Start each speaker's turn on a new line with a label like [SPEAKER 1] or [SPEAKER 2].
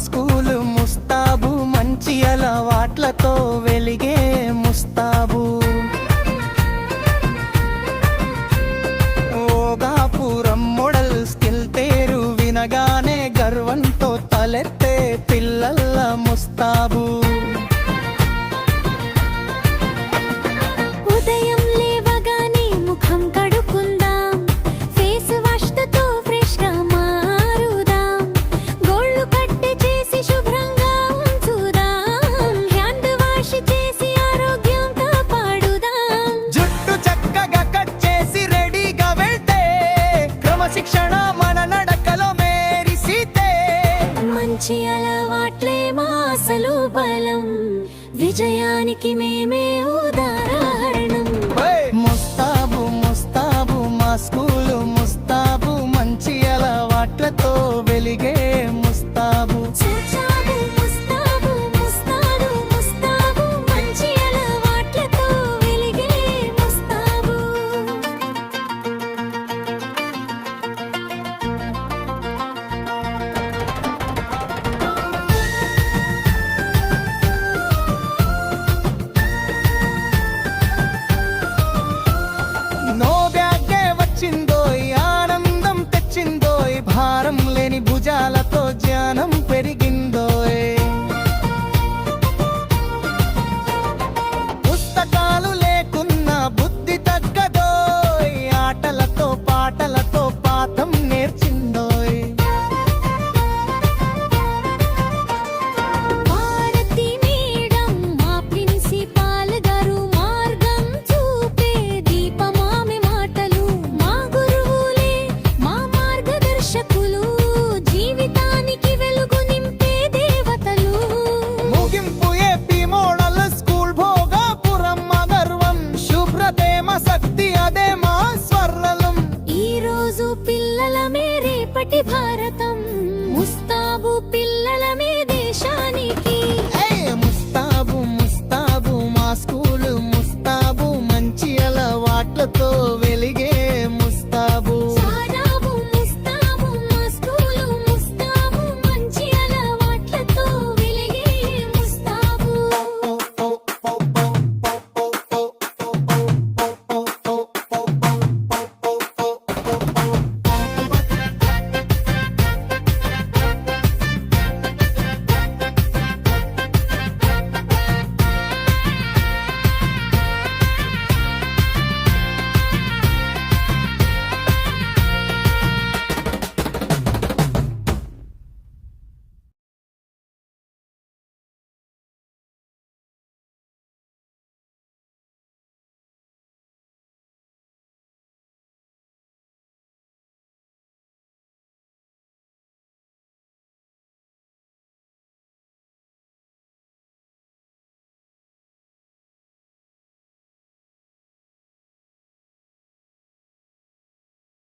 [SPEAKER 1] School ముస్తాబు, మంచి అలవాట్లతో వెలిగే ముస్తాబు. ఓగాపురం మోడల్ స్కిల్ తేరు వినగానే గర్వంతో తలెత్తే పిల్లల ముస్తాబు.
[SPEAKER 2] ఉదయం లేవగానే ముఖం కడుక్కుందాం, ఫేస్ వాష్ తో ఫ్రెష్ గా మారుదాం, గోళ్ళు కట్టి చేసి శుభ్రంగా ఉంచుదాం, హ్యాండ్ వాష్ చేసి ఆరోగ్యం కాపాడుదాం.
[SPEAKER 1] జుట్టు చక్కగా కట్ చేసి రెడీగా వెళ్తే క్రమశిక్షణ మన నడకలో మేరిసితే.
[SPEAKER 2] మంచి అలవాట్లే మా అసలు బలం, విజయానికి మేమే ఉదాహరణం.
[SPEAKER 1] ముస్తాబు ముస్తాబు మా స్కూలు ముస్తాబు, మంచి అలవాట్లతో వెలిగే ముస్తాబు.
[SPEAKER 2] ముస్తాబు, ముస్తాబు, ముస్తాబు, ముస్తాబు, మంచి అలవాట్లతో వెలిగే ముస్తాబు.
[SPEAKER 1] నో బ్యాగే వచ్చిందోయ్, ఆనందం తెచ్చిందోయ్, భారం లేని భుజాలతో జ్ఞానం పెరిగిందోయ్. పుస్తకాలు లేకున్నా బుద్ధి తగ్గదోయ్, ఆటలతో పాటలతో పాఠం నేర్చిందోయ్.
[SPEAKER 2] భారతి మేడం మా ప్రిన్సిపాల్ గారు, మార్గం చూపే దీపమామె మాటలు, మా గురువులే మా మార్గదర్శకులు, జీవితానికి వెలుగు నింపే దేవతలు.
[SPEAKER 1] ముగింపు ఏపీ మోడల్ స్కూల్ భోగాపురం మా గర్వం, శుభ్రతే మా శక్తి అదే మా స్వర్ణలం.
[SPEAKER 2] ఈ రోజు పిల్లలమే రేపటి భారతం, ముస్తాబు